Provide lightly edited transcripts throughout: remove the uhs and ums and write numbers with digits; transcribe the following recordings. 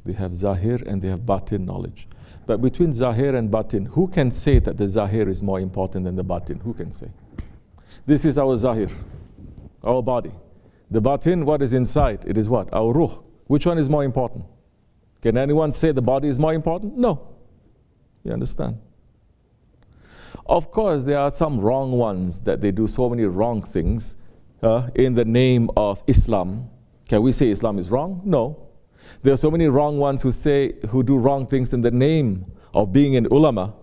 They have zahir and they have batin knowledge. But between zahir and batin, who can say that the zahir is more important than the batin? Who can say? This is our zahir, our body. The batin, what is inside? It is what? Our ruh. Which one is more important? Can anyone say the body is more important? No. You understand? Of course, there are some wrong ones that they do so many wrong things in the name of Islam. Can we say Islam is wrong? No. There are so many wrong ones who do wrong things in the name of being an ulama.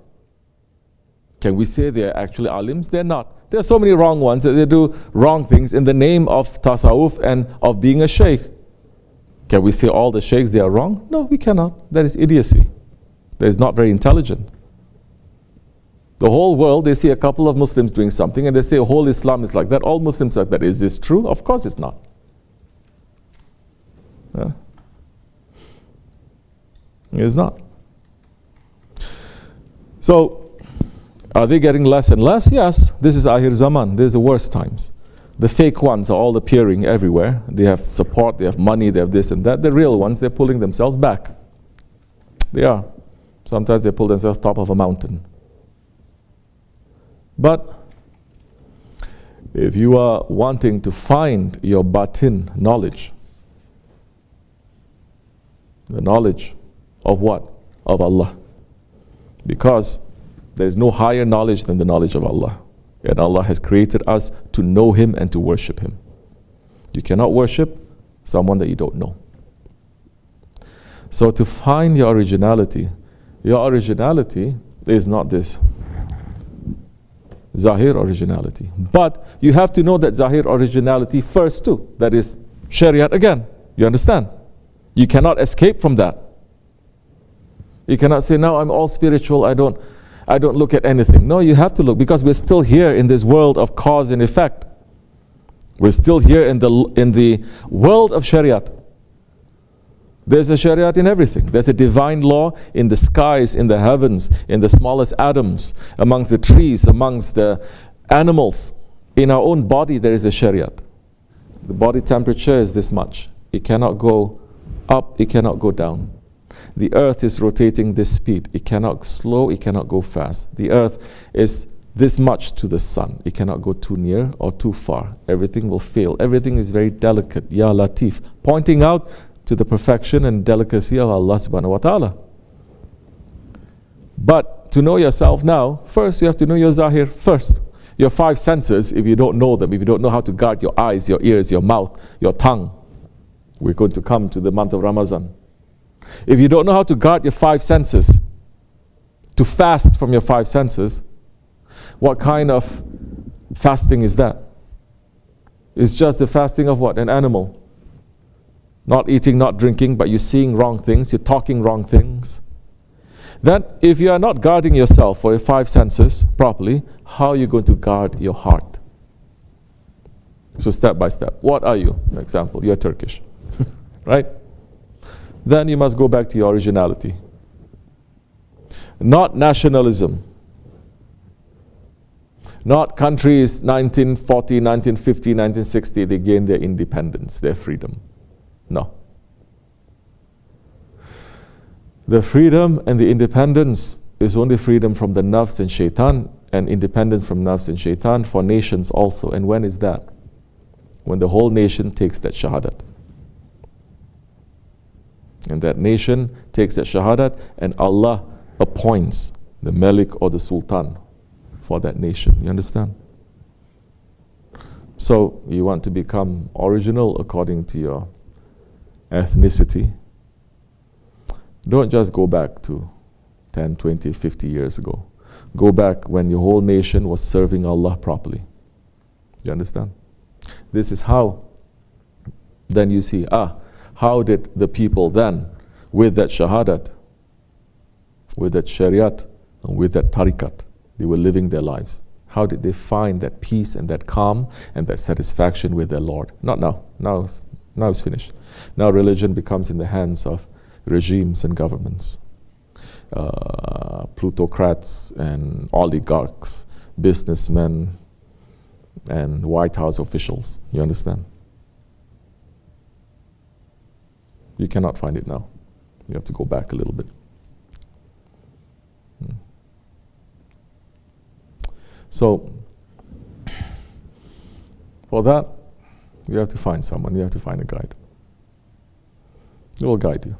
Can we say they're actually alims? They're not. There are so many wrong ones that they do wrong things in the name of tasawwuf and of being a sheikh. Can we say all the sheikhs, they are wrong? No, we cannot. That is idiocy. That is not very intelligent. The whole world, they see a couple of Muslims doing something and they say whole Islam is like that, all Muslims are like that. Is this true? Of course it's not. Yeah. It is not. So, are they getting less and less? Yes. This is Akhir Zaman. This is the worst times. The fake ones are all appearing everywhere. They have support, they have money, they have this and that. The real ones, they're pulling themselves back. They are. Sometimes they pull themselves top of a mountain. But if you are wanting to find your batin knowledge, the knowledge of what? Of Allah. Because there is no higher knowledge than the knowledge of Allah. And Allah has created us to know Him and to worship Him. You cannot worship someone that you don't know. So to find your originality is not this Zahir originality. But you have to know that Zahir originality first too. That is Shariat again. You understand? You cannot escape from that. You cannot say, no, I'm all spiritual, I don't look at anything. No, you have to look, because we're still here in this world of cause and effect. We're still here in the world of Shariat. There's a Shariat in everything. There's a divine law in the skies, in the heavens, in the smallest atoms, amongst the trees, amongst the animals. In our own body there is a Shariat. The body temperature is this much. It cannot go up, it cannot go down. The earth is rotating this speed. It cannot slow, it cannot go fast. The earth is this much to the sun. It cannot go too near or too far. Everything will fail. Everything is very delicate. Ya Latif. Pointing out to the perfection and delicacy of Allah subhanahu wa ta'ala. But to know yourself now, first you have to know your Zahir first. Your five senses, if you don't know them, if you don't know how to guard your eyes, your ears, your mouth, your tongue. We're going to come to the month of Ramadan. If you don't know how to guard your five senses, to fast from your five senses, what kind of fasting is that? It's just the fasting of what? An animal. Not eating, not drinking, but you're seeing wrong things, you're talking wrong things. That if you are not guarding yourself for your five senses properly, how are you going to guard your heart? So step by step. What are you? For example, you're Turkish. Right? Then you must go back to your originality. Not nationalism. Not countries 1940, 1950, 1960, they gained their independence, their freedom. No. The freedom and the independence is only freedom from the nafs and shaitan, and independence from nafs and shaitan for nations also. And when is that? When the whole nation takes that shahadat. And that nation takes that shahadat, and Allah appoints the Malik or the Sultan for that nation. You understand? So you want to become original according to your ethnicity. Don't just go back to 10, 20, 50 years ago. Go back when your whole nation was serving Allah properly. You understand? This is how then you see, how did the people then, with that shahadat, with that shariat, and with that tariqat, they were living their lives. How did they find that peace and that calm and that satisfaction with their Lord? Not now. Now it's finished. Now religion becomes in the hands of regimes and governments, plutocrats and oligarchs, businessmen and White House officials. You understand? You cannot find it now. You have to go back a little bit. So, for that, you have to find someone, you have to find a guide. It will guide you.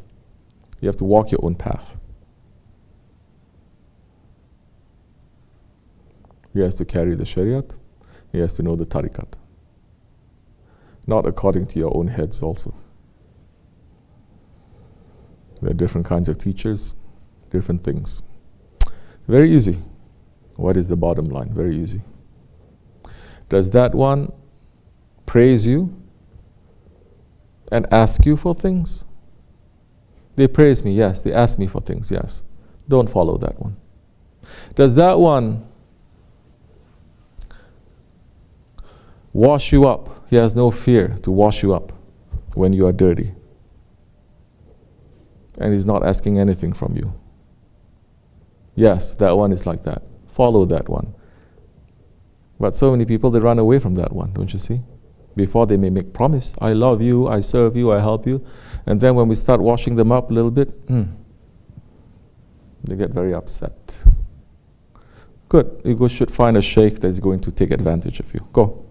You have to walk your own path. He has to carry the Shariat. He has to know the Tariqat. Not according to your own heads also. There are different kinds of teachers, different things. Very easy. What is the bottom line? Very easy. Does that one praise you and ask you for things? They praise me, yes. They ask me for things, yes. Don't follow that one. Does that one wash you up? He has no fear to wash you up when you are dirty. And he's not asking anything from you. Yes, that one is like that. Follow that one. But so many people, they run away from that one, don't you see? Before they may make promise, I love you, I serve you, I help you. And then when we start washing them up a little bit, they get very upset. Good, you should find a sheikh that's going to take advantage of you. Go.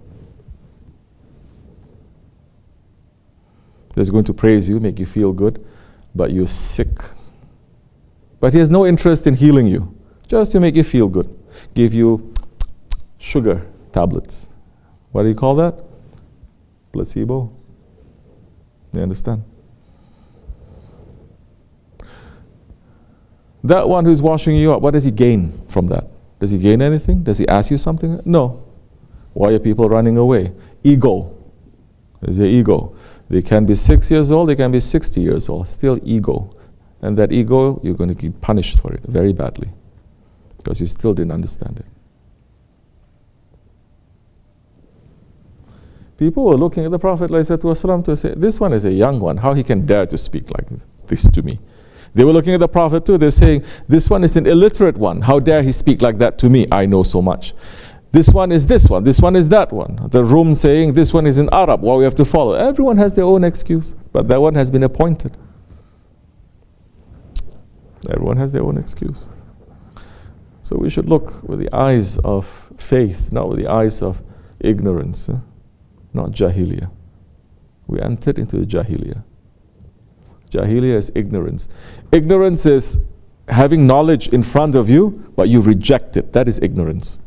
That's going to praise you, make you feel good, but you're sick. But he has no interest in healing you, just to make you feel good. Give you sugar tablets. What do you call that? Placebo. You understand? That one who's washing you up, what does he gain from that? Does he gain anything? Does he ask you something? No. Why are people running away? Ego. There's their ego. They can be 6 years old, they can be 60 years old. Still ego. And that ego, you're going to get punished for it very badly. Because you still didn't understand it. People were looking at the Prophet ﷺ to say, this one is a young one. How he can dare to speak like this to me? They were looking at the Prophet too. They're saying, this one is an illiterate one. How dare he speak like that to me? I know so much. This one is this one. This one is that one. The room saying, this one is in Arab. What we have to follow. Everyone has their own excuse. But that one has been appointed. Everyone has their own excuse. So we should look with the eyes of faith, not with the eyes of ignorance, not jahiliyyah. We entered into the jahiliyyah. Jahiliyyah is ignorance. Ignorance is having knowledge in front of you, but you reject it. That is ignorance.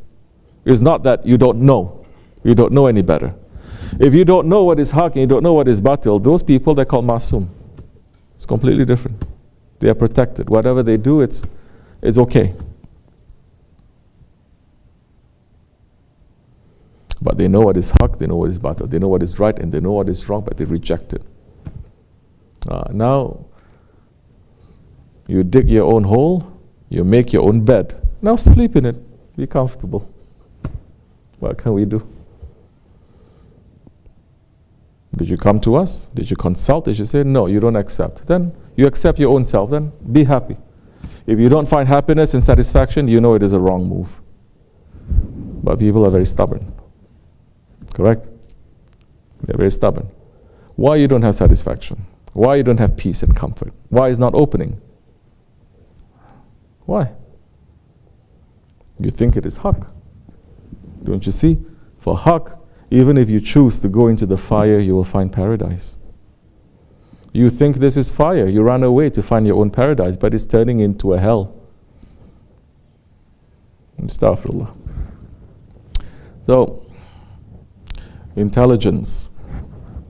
It's not that you don't know. You don't know any better. If you don't know what is haq and you don't know what is batil, those people, they're called masum. It's completely different. They are protected. Whatever they do, it's okay. But they know what is haq, they know what is batil, they know what is right and they know what is wrong, but they reject it. Now, you dig your own hole, you make your own bed. Now sleep in it, be comfortable. What can we do? Did you come to us? Did you consult? Did you say, no, you don't accept? Then you accept your own self, then be happy. If you don't find happiness and satisfaction, you know it is a wrong move. But people are very stubborn. Correct? They're very stubborn. Why you don't have satisfaction? Why you don't have peace and comfort? Why is not opening? Why? You think it is haq. Don't you see? For haq, even if you choose to go into the fire, you will find paradise. You think this is fire, you run away to find your own paradise, but it's turning into a hell. Astaghfirullah. So, intelligence.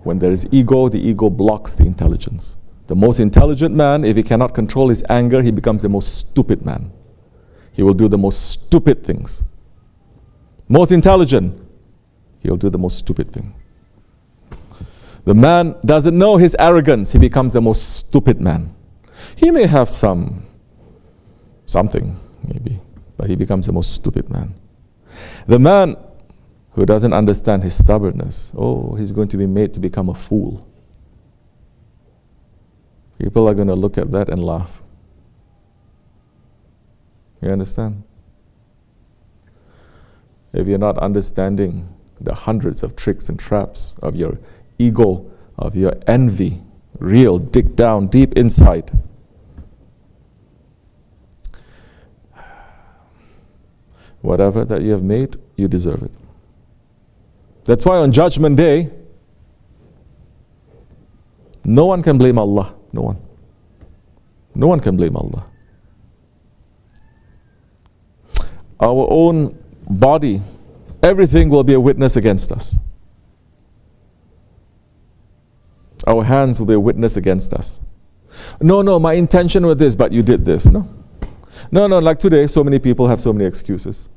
When there is ego, the ego blocks the intelligence. The most intelligent man, if he cannot control his anger, he becomes the most stupid man. He will do the most stupid things. Most intelligent, he'll do the most stupid thing. The man doesn't know his arrogance, he becomes the most stupid man. He may have something, maybe, but he becomes the most stupid man. The man who doesn't understand his stubbornness, he's going to be made to become a fool. People are going to look at that and laugh. You understand? If you're not understanding the hundreds of tricks and traps of your ego, of your envy, dig down deep inside, Whatever that you have made, you deserve it. That's why on Judgment Day, no one can blame Allah. No one. No one can blame Allah. Our own body, everything will be a witness against us. Our hands will be a witness against us. No, my intention was this, but you did this. No, like today, so many people have so many excuses.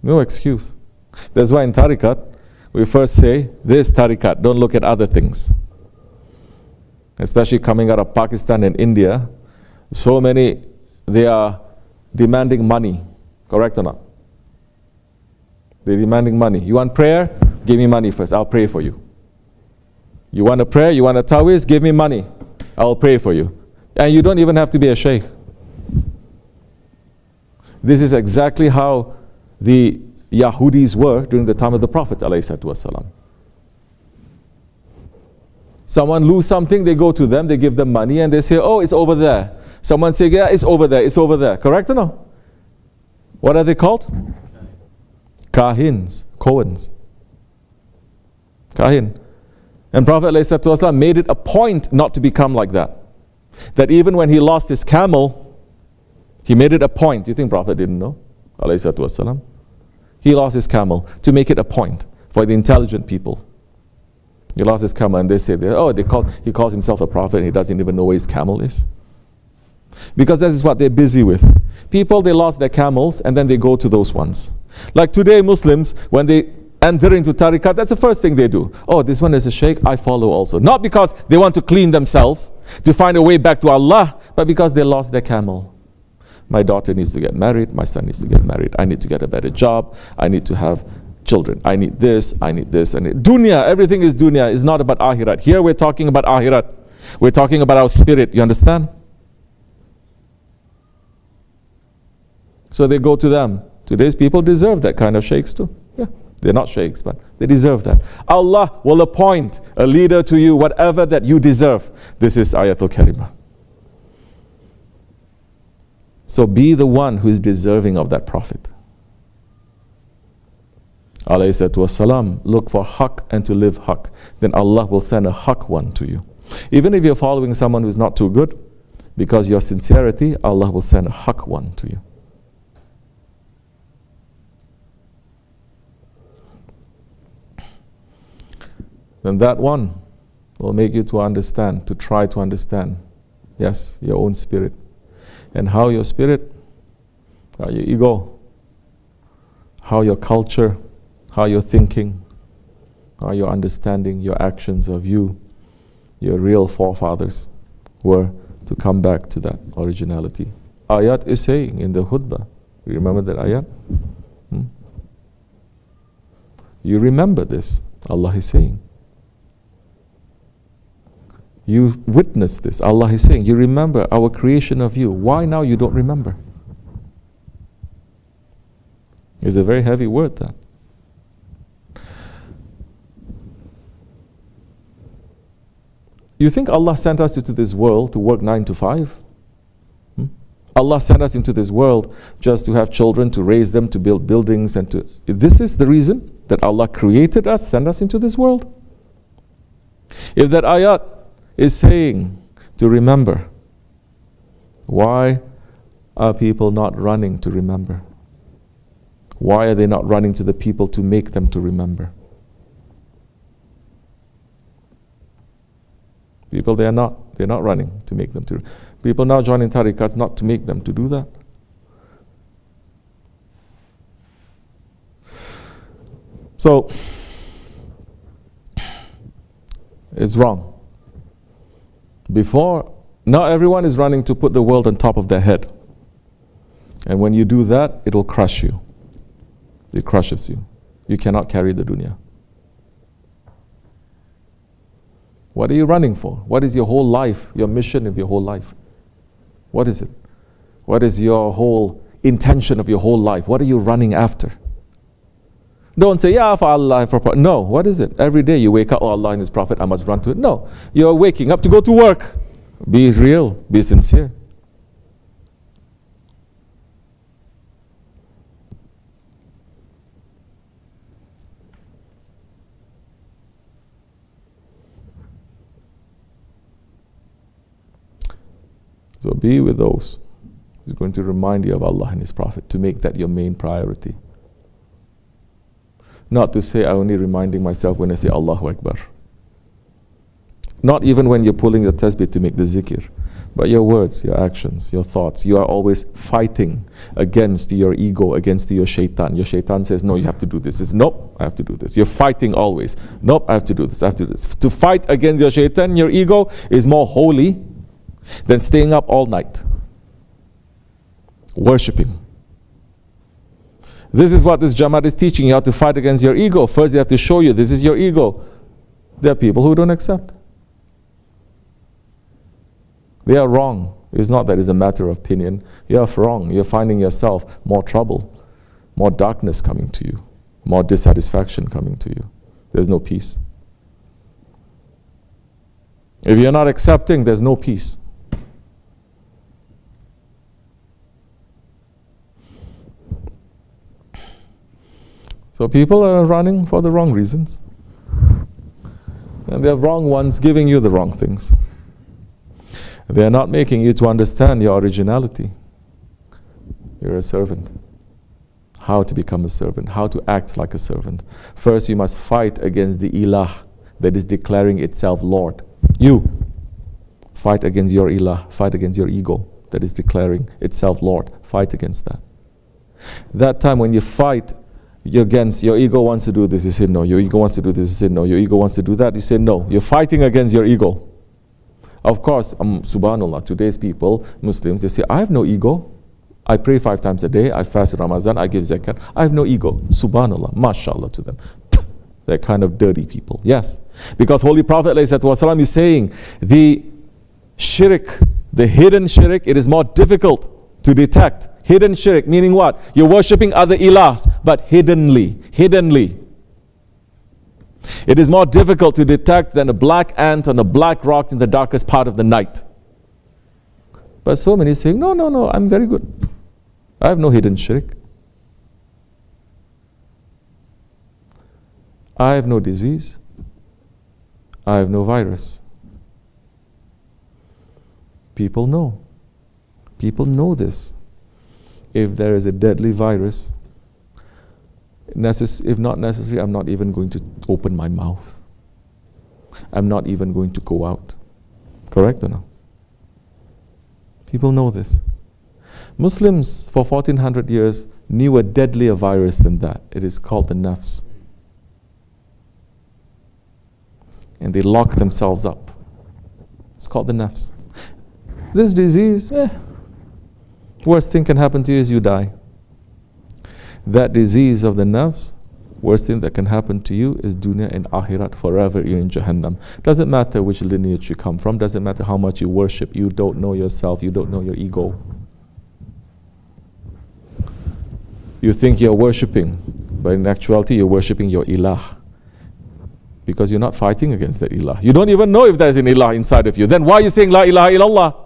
No excuse. That's why in tariqat, we first say, this tariqat, don't look at other things. Especially coming out of Pakistan and India, so many, they are demanding money. Correct or not? They're demanding money. You want prayer? Give me money first. I'll pray for you. You want a prayer? You want a tawiz? Give me money. I'll pray for you. And you don't even have to be a sheikh. This is exactly how the Yahudis were during the time of the Prophet ﷺ. Someone lose something, they go to them, they give them money, and they say, oh, it's over there. Someone say, yeah, it's over there, it's over there. Correct or no? What are they called? Kahins, Cohens. Kahin. And Prophet ﷺ made it a point not to become like that. That even when he lost his camel, he made it a point. You think Prophet didn't know? ﷺ. He lost his camel to make it a point for the intelligent people. He lost his camel and they say, he calls himself a prophet and he doesn't even know where his camel is. Because this is what they're busy with. People, they lost their camels and then they go to those ones. Like today, Muslims, when they enter into tariqat, that's the first thing they do. Oh, this one is a sheikh, I follow also. Not because they want to clean themselves, to find a way back to Allah, but because they lost their camel. My daughter needs to get married, my son needs to get married, I need to get a better job, I need to have children, I need this, I need this. Dunya, everything is dunya, it's not about akhirat. Here we're talking about akhirat. We're talking about our spirit, you understand? So they go to them. Today's people deserve that kind of sheikhs too. Yeah, they're not sheikhs, but they deserve that. Allah will appoint a leader to you, whatever that you deserve. This is Ayatul Karimah. So be the one who is deserving of that Prophet. Alayhi salatu wasalam, look for haqq and to live haqq. Then Allah will send a haqq one to you. Even if you're following someone who's not too good, because your sincerity, Allah will send a haqq one to you. Then that one will make you to understand, to try to understand, yes, your own spirit. And how your spirit, how your ego, how your culture, how your thinking, how your understanding, your actions of you, your real forefathers were to come back to that originality. Ayat is saying in the khutbah, you remember that ayat? You remember this, Allah is saying. You witnessed this, Allah is saying. You remember our creation of you. Why now you don't remember? It's a very heavy word, that. You think Allah sent us into this world to work 9 to 5? Allah sent us into this world just to have children, to raise them, to build buildings, and to... This is the reason that Allah created us, sent us into this world? If that ayat is saying to remember, why are people not running to remember? Why are they not running to the people to make them to remember? People, they're not running to make them to. People now joining tariqats not to make them to do that. So, it's wrong. Before, now everyone is running to put the world on top of their head. And when you do that, it will crush you. It crushes you. You cannot carry the dunya. What are you running for? What is your whole life, your mission of your whole life? What is it? What is your whole intention of your whole life? What are you running after? Don't say, yeah, for Allah, for Prophet. No, what is it? Every day you wake up, oh, Allah and His Prophet, I must run to it. No, you're waking up to go to work. Be real, be sincere. So be with those who's going to remind you of Allah and His Prophet, to make that your main priority. Not to say, I'm only reminding myself when I say Allahu Akbar. Not even when you're pulling the tasbih to make the zikr. But your words, your actions, your thoughts, you are always fighting against your ego, against your shaitan. Your shaitan says, no, you have to do this. It's, nope, I have to do this. You're fighting always. Nope, I have to do this, I have to do this. To fight against your shaitan, your ego, is more holy than staying up all night, worshipping. This is what this Jamaat is teaching. You have to fight against your ego. First, they have to show you this is your ego. There are people who don't accept. They are wrong. It's not that it's a matter of opinion. You are wrong. You're finding yourself more trouble, more darkness coming to you, more dissatisfaction coming to you. There's no peace. If you're not accepting, there's no peace. So people are running for the wrong reasons. And they're wrong ones giving you the wrong things. They are not making you to understand your originality. You're a servant. How to become a servant, how to act like a servant. First, you must fight against the ilah that is declaring itself Lord. You fight against your ilah, fight against your ego that is declaring itself Lord. Fight against that. That time when you fight against your ego wants to do this, you say no. Your ego wants to do this, you say no. Your ego wants to do that, you say no. You're fighting against your ego. Of course, subhanAllah, today's people, Muslims, they say, I have no ego. I pray 5 times a day, I fast in Ramadan, I give zakat. I have no ego. Subhanallah, mashallah to them. They're kind of dirty people. Yes. Because Holy Prophet ﷺ is saying, the shirk, the hidden shirk, it is more difficult to detect. Hidden shirk, meaning what? You're worshipping other ilahs, but hiddenly. It is more difficult to detect than a black ant on a black rock in the darkest part of the night. But so many saying, no, I'm very good. I have no hidden shirk. I have no disease. I have no virus. People know. People know this. If there is a deadly virus, if not necessary, I'm not even going to open my mouth. I'm not even going to go out. Correct or no? People know this. Muslims for 1400 years knew a deadlier virus than that. It is called the nafs. And they lock themselves up. It's called the nafs. This disease, worst thing can happen to you is you die. That disease of the nafs, worst thing that can happen to you is dunya and akhirat, forever you're in Jahannam. Doesn't matter which lineage you come from, doesn't matter how much you worship, you don't know yourself, you don't know your ego. You think you're worshipping, but in actuality you're worshipping your ilah. Because you're not fighting against that ilah. You don't even know if there's an ilah inside of you. Then why are you saying la ilaha illallah?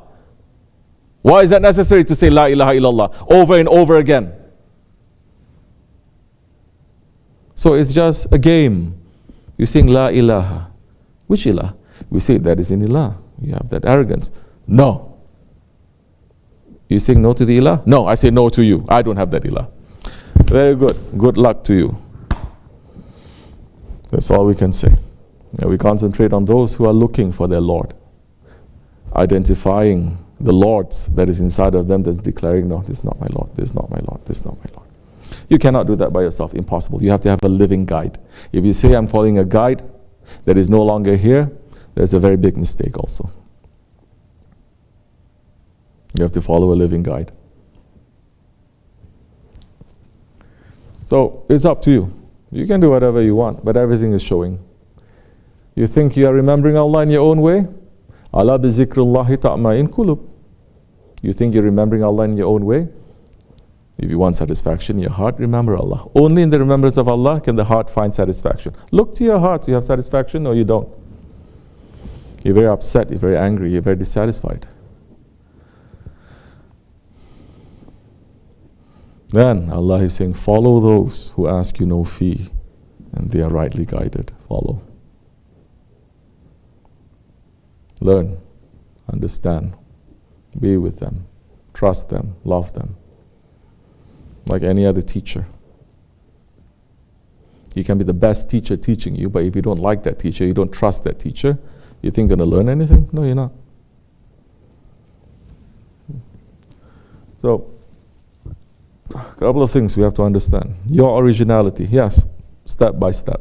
Why is that necessary to say la ilaha illallah over and over again? So it's just a game. You sing la ilaha. Which ilah? We say that is in ilah. You have that arrogance. No. You sing no to the ilah? No, I say no to you. I don't have that ilah. Very good. Good luck to you. That's all we can say. We concentrate on those who are looking for their Lord. Identifying the Lords that is inside of them that's declaring, no, this is not my Lord, this is not my Lord, this is not my Lord. You cannot do that by yourself. Impossible. You have to have a living guide. If you say I'm following a guide that is no longer here, there's a very big mistake also. You have to follow a living guide. So it's up to you. You can do whatever you want, but everything is showing. You think you are remembering Allah in your own way? Ala bi zikrullahi ta'ma'in kulub. You think you're remembering Allah in your own way? If you want satisfaction in your heart, remember Allah. Only in the remembrance of Allah can the heart find satisfaction. Look to your heart. Do you have satisfaction or you don't? You're very upset, you're very angry, you're very dissatisfied. Then Allah is saying, follow those who ask you no fee, and they are rightly guided. Follow. Learn, understand, Be with them. Trust them. Love them. Like any other teacher. You can be the best teacher teaching you, but if you don't like that teacher, you don't trust that teacher, you think you're going to learn anything? No, you're not. So, a couple of things we have to understand. Your originality, yes, step by step.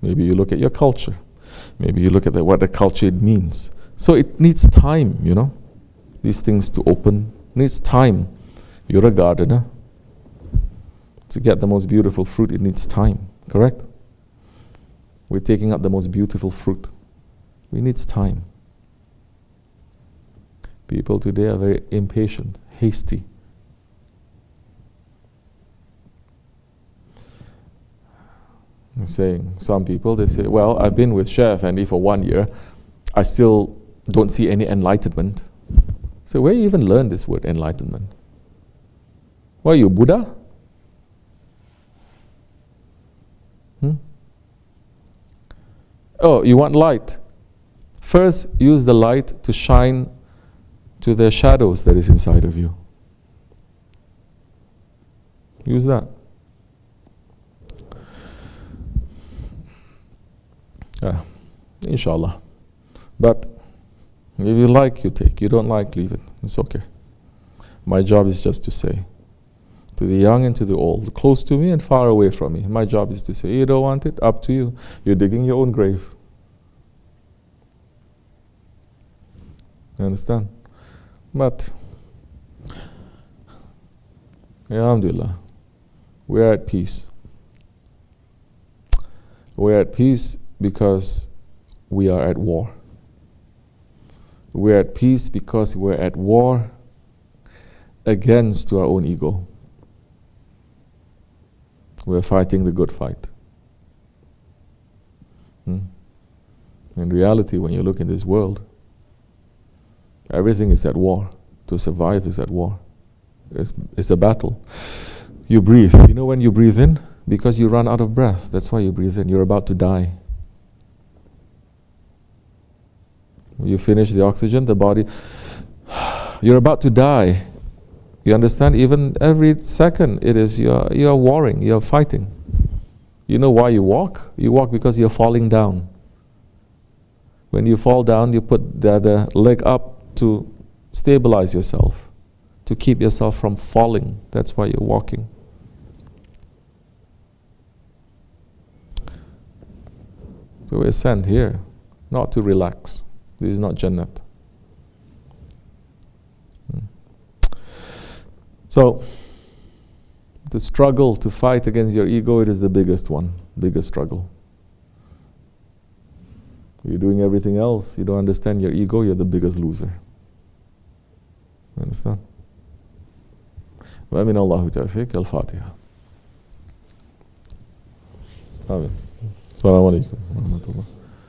Maybe you look at your culture. Maybe you look at what the culture means. So it needs time, these things to open. It needs time. You're a gardener. To get the most beautiful fruit, it needs time, correct? We're taking out the most beautiful fruit. It needs time. People today are very impatient, hasty. I'm saying, some people, they say, well, I've been with Chef Andy for 1 year. I still don't see any enlightenment. So where you even learn this word, enlightenment? What are you, Buddha? Oh, you want light? First, use the light to shine to the shadows that is inside of you. Use that. Inshallah. But if you like, you take. You don't like, leave it. It's okay. My job is just to say, to the young and to the old, close to me and far away from me, my job is to say, you don't want it, up to you. You're digging your own grave. You understand? But, alhamdulillah, we're at peace. We're at peace because we are at war. We're at peace because we're at war against our own ego. We're fighting the good fight. In reality, when you look in this world, everything is at war. To survive is at war. It's a battle. You breathe. You know when you breathe in? Because you run out of breath. That's why you breathe in. You're about to die. You finish the oxygen, the body, you're about to die. You understand? Even every second it is you're warring, you're fighting. You know why you walk? You walk because you're falling down. When you fall down, you put the other leg up to stabilize yourself, to keep yourself from falling. That's why you're walking. So we're sent here not to relax. This is not Jannat. So, the struggle to fight against your ego, it is the biggest one, biggest struggle. You're doing everything else, you don't understand your ego, you're the biggest loser. You understand? وَأَمِنَ اللَّهُ تَوْفِيقَ الْفَاتِحَةِ. Amen. Assalamu alaikum wa rahmatullah.